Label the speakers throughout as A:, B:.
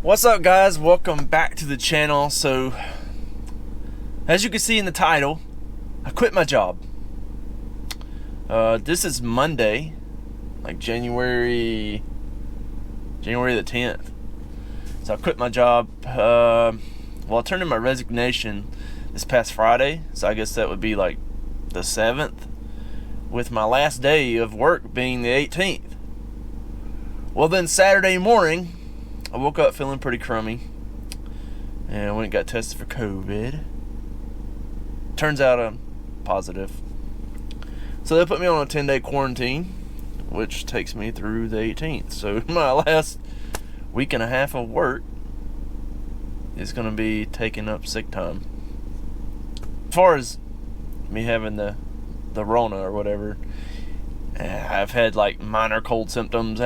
A: What's up, guys? Welcome back to the channel. So, as you can see in the title, I quit my job. This is Monday, like January the 10th. So I quit my job. I turned in my resignation this past Friday. So I guess that would be like the 7th, with my last day of work being the 18th. Well, then Saturday morning, I woke up feeling pretty crummy, and I went and got tested for COVID. Turns out I'm positive. So they put me on a 10-day quarantine, which takes me through the 18th. So my last week and a half of work is going to be taking up sick time. As far as me having the Rona or whatever, I've had like minor cold symptoms.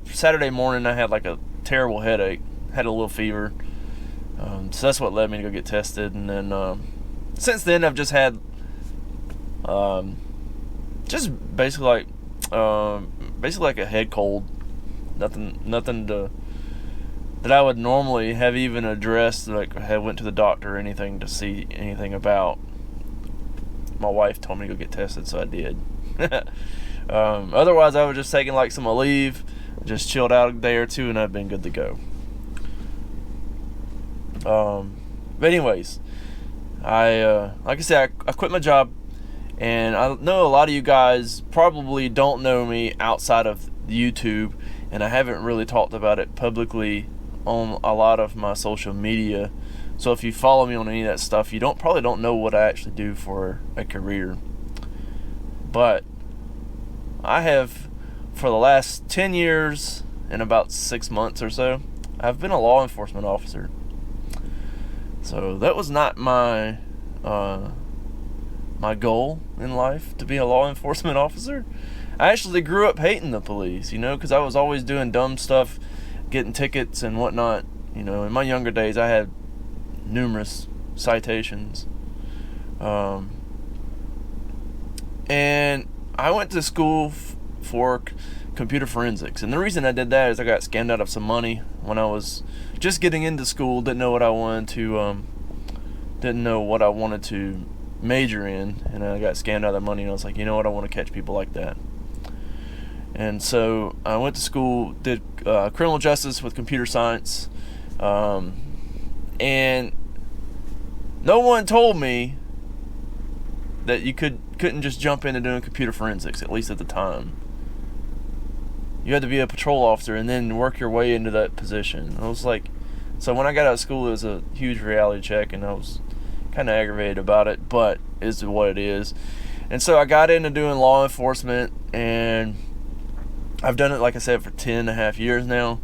A: Saturday morning I had like a terrible headache, had a little fever, so that's what led me to go get tested. And then since then I've just had just basically like a head cold. Nothing that I would normally have even addressed, like I went to the doctor or anything to see anything about. My wife told me to go get tested, so I did. Otherwise I was just taking like some leave, just chilled out a day or two, and I've been good to go. But anyways, like I said, I quit my job, and I know a lot of you guys probably don't know me outside of YouTube, and I haven't really talked about it publicly on a lot of my social media. So if you follow me on any of that stuff, you probably don't know what I actually do for a career. But I have, for the last 10 years and about 6 months or so, I've been a law enforcement officer. So that was not my goal in life, to be a law enforcement officer. I actually grew up hating the police, because I was always doing dumb stuff, getting tickets and whatnot. In my younger days I had numerous citations. And I went to school for computer forensics, and the reason I did that is I got scammed out of some money when I was just getting into school. Didn't know what I wanted to major in, and I got scammed out of that money, and I was like, you know what, I want to catch people like that. And so I went to school, did criminal justice with computer science, and no one told me that you couldn't just jump into doing computer forensics, at least at the time. You had to be a patrol officer and then work your way into that position. I was like, so when I got out of school, it was a huge reality check, and I was kind of aggravated about it, but it's what it is. And so I got into doing law enforcement, and I've done it, like I said, for 10 and a half years now.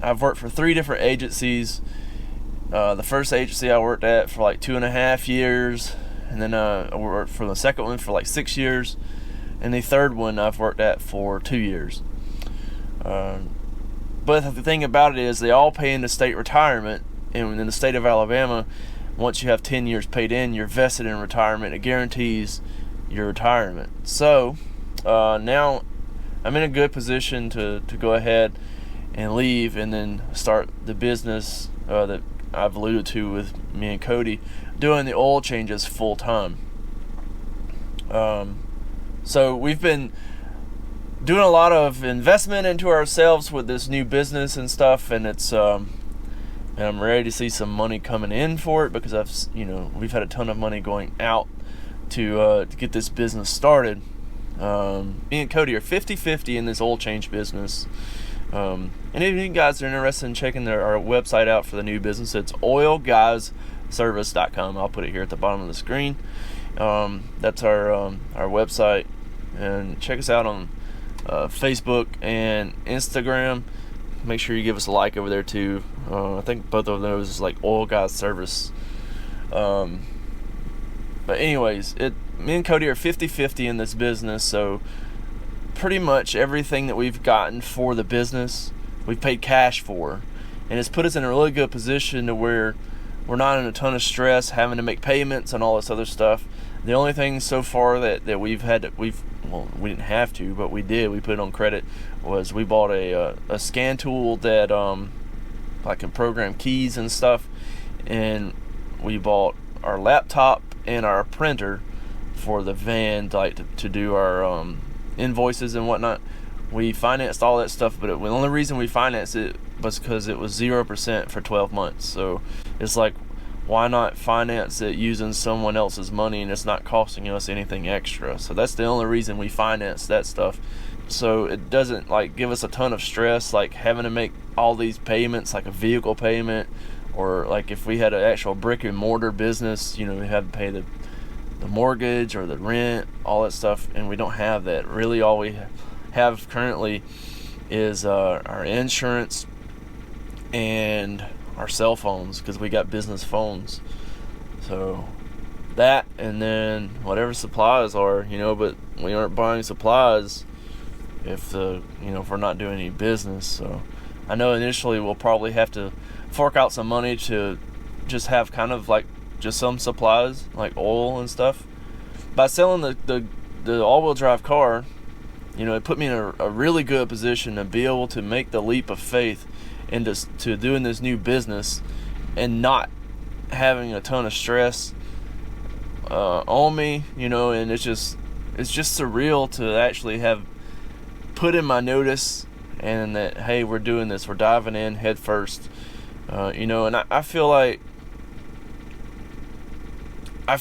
A: I've worked for 3 different agencies. The first agency I worked at for like 2.5 years, and then I worked for the second one for like 6 years, and the third one I've worked at for 2 years. But the thing about it is they all pay into state retirement, and in the state of Alabama, once you have 10 years paid in, you're vested in retirement. It guarantees your retirement. So now I'm in a good position to go ahead and leave and then start the business that I've alluded to with me and Cody, doing the oil changes full time. So we've been doing a lot of investment into ourselves with this new business and stuff, and it's and I'm ready to see some money coming in for it, because we've had a ton of money going out to get this business started. Me and Cody are 50-50 in this oil change business. And if you guys are interested in checking our website out for the new business, it's oilguysservice.com. I'll put it here at the bottom of the screen. That's our website, and check us out on Facebook and Instagram. Make sure you give us a like over there too. I think both of those is like Oil Guys Service. But anyways, me and Cody are 50-50 in this business, so pretty much everything that we've gotten for the business, we've paid cash for, and it's put us in a really good position to where we're not in a ton of stress having to make payments and all this other stuff. The only thing so far that we didn't have to, but we put it on credit, was we bought a scan tool that I can program keys and stuff. And we bought our laptop and our printer for the van, to do our invoices and whatnot. We financed all that stuff, but the only reason we financed it was because it was 0% for 12 months. So it's like, why not finance it using someone else's money and it's not costing us anything extra? So that's the only reason we finance that stuff. So it doesn't give us a ton of stress, like having to make all these payments, like a vehicle payment, or like if we had an actual brick and mortar business, we have to pay the mortgage or the rent, all that stuff, and we don't have that. Really, all we have currently is our insurance and our cell phones, because we got business phones. So that, and then whatever supplies are, but we aren't buying supplies if we're not doing any business. So I know initially we'll probably have to fork out some money to just have kind of just some supplies, like oil and stuff. By selling the all-wheel drive car, it put me in a really good position to be able to make the leap of faith into to doing this new business and not having a ton of stress on me, and it's just surreal to actually have put in my notice and that, hey, we're doing this, we're diving in head first, and I feel like I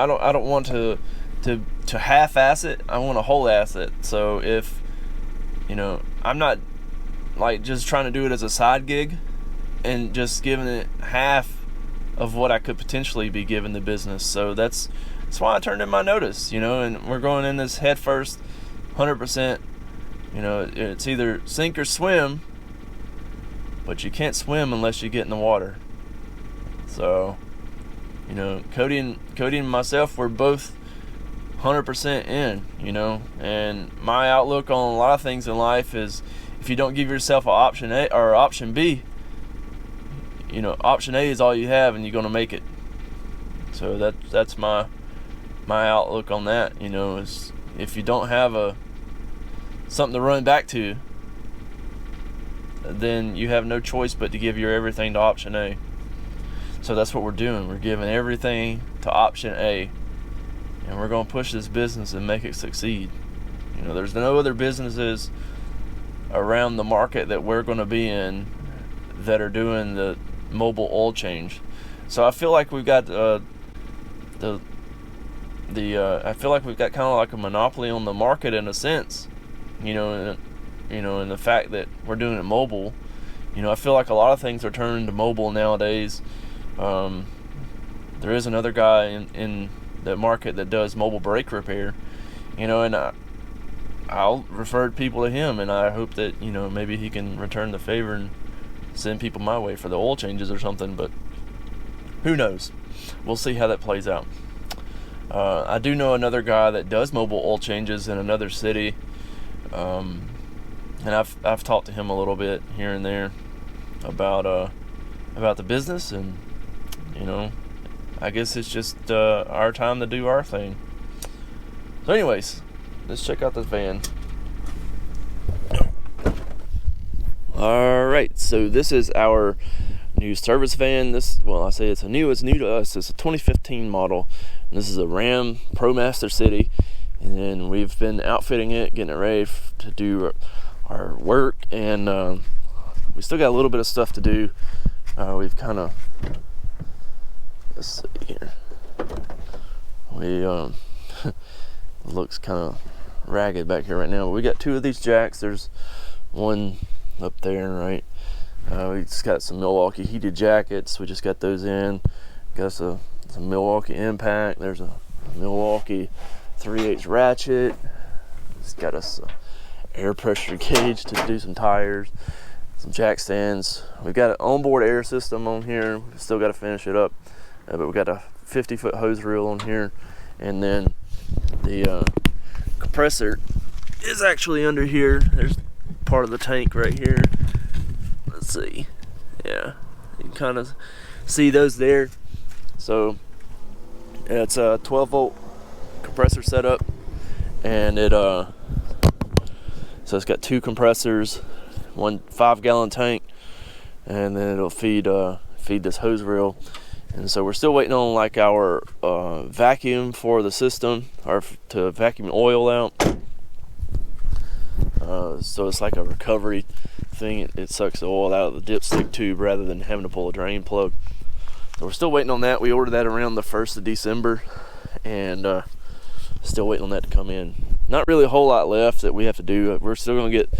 A: don't want to half-ass it. I want to whole-ass it. So if I'm not just trying to do it as a side gig and just giving it half of what I could potentially be giving the business. So that's why I turned in my notice, and we're going in this head first, 100%. It's either sink or swim, but you can't swim unless you get in the water. So, Cody and myself, we're both 100% in, and my outlook on a lot of things in life is, if you don't give yourself an option A or option B, option A is all you have, and you're gonna make it. So that's my outlook on that. Is if you don't have something to run back to, then you have no choice but to give your everything to option A. So that's what we're doing. We're giving everything to option A, and we're gonna push this business and make it succeed. There's no other businesses around the market that we're going to be in that are doing the mobile oil change. So I feel like we've got I feel like we've got kind of like a monopoly on the market in a sense, in the fact that we're doing it mobile. I feel like a lot of things are turning to mobile nowadays. There is another guy in the market that does mobile brake repair, and I'll refer people to him, and I hope that maybe he can return the favor and send people my way for the oil changes or something. But who knows? We'll see how that plays out. I do know another guy that does mobile oil changes in another city, and I've talked to him a little bit here and there about the business, and I guess it's just our time to do our thing. So anyways, let's check out this van. Alright, so this is our new service van. I say it's new to us. It's a 2015 model. And this is a Ram ProMaster City. And we've been outfitting it, getting it ready to do our work. And we still got a little bit of stuff to do. We've kind of... Let's see here. We... looks kind of ragged back here right now. We got two of these jacks. There's one up there, right? We just got some Milwaukee heated jackets. We just got those in. Got some Milwaukee impact. There's a Milwaukee 3/8 ratchet. It's got us air pressure gauge to do some tires, some jack stands. We've got an onboard air system on here. We've still got to finish it up, but we got a 50-foot hose reel on here, and then the compressor is actually under here. There's part of the tank right here. Let's see. Yeah, you can kind of see those there. So it's a 12-volt compressor setup, and so it's got two compressors, one 5-gallon tank, and then it'll feed this hose reel. And so we're still waiting on like our vacuum for the system, or to vacuum oil out. So it's like a recovery thing. It sucks the oil out of the dipstick tube rather than having to pull a drain plug. So we're still waiting on that. We ordered that around the 1st of December, and still waiting on that to come in. Not really a whole lot left that we have to do. We're still going to get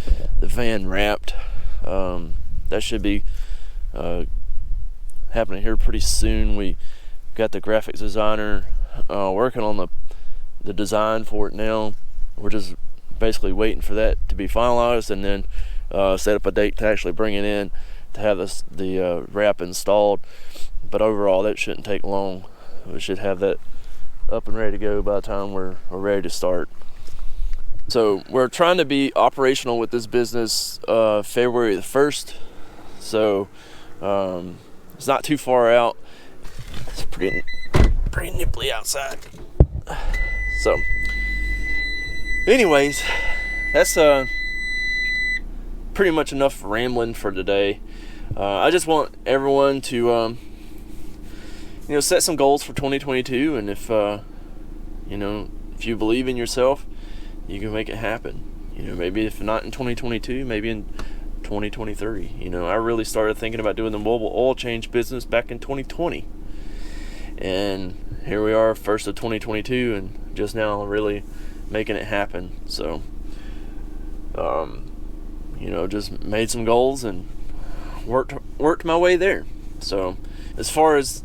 A: the van wrapped. That should be happening here pretty soon. We got the graphics designer working on the design for it now. We're just basically waiting for that to be finalized, and then set up a date to actually bring it in to have the wrap installed. But overall, that shouldn't take long. We should have that up and ready to go by the time we're ready to start. So we're trying to be operational with this business February the 1st. So it's not too far out. It's pretty nipply outside. So anyways, that's pretty much enough rambling for today. I just want everyone to set some goals for 2022, and if you believe in yourself, you can make it happen. Maybe if not in 2022, maybe in 2023. I really started thinking about doing the mobile oil change business back in 2020, and here we are, 1st of 2022, and just now really making it happen. So just made some goals and worked my way there. So as far as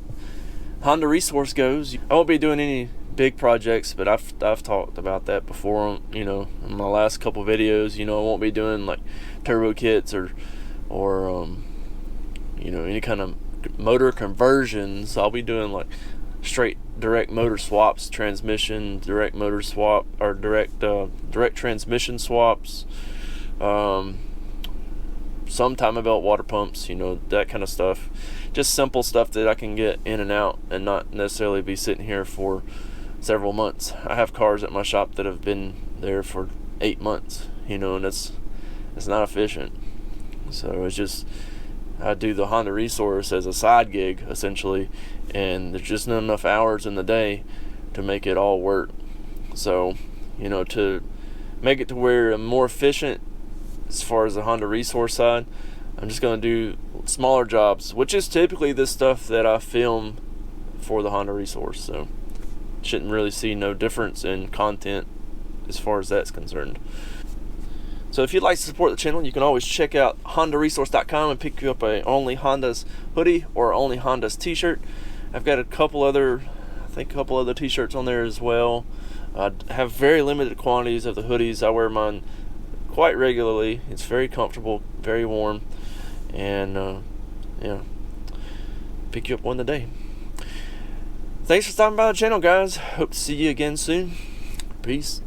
A: Honda Resource goes, I won't be doing any big projects, but I've talked about that before, in my last couple videos. I won't be doing like turbo kits or any kind of motor conversions. I'll be doing like straight direct motor swaps, transmission direct motor swap, or direct transmission swaps, some timing belt water pumps, that kind of stuff. Just simple stuff that I can get in and out and not necessarily be sitting here for several months. I have cars at my shop that have been there for 8 months, and it's not efficient. So it's just, I do the Honda Resource as a side gig essentially, and there's just not enough hours in the day to make it all work. So to make it to where I'm more efficient as far as the Honda Resource side, I'm just going to do smaller jobs, which is typically the stuff that I film for the Honda Resource. So shouldn't really see no difference in content as far as that's concerned. So if you'd like to support the channel, you can always check out HondaResource.com and pick you up a Only Hondas hoodie or Only Hondas t-shirt. I've got a couple other t-shirts on there as well. I have very limited quantities of the hoodies. I wear mine quite regularly. It's very comfortable, very warm, and pick you up one today. Thanks for stopping by the channel, guys. Hope to see you again soon. Peace.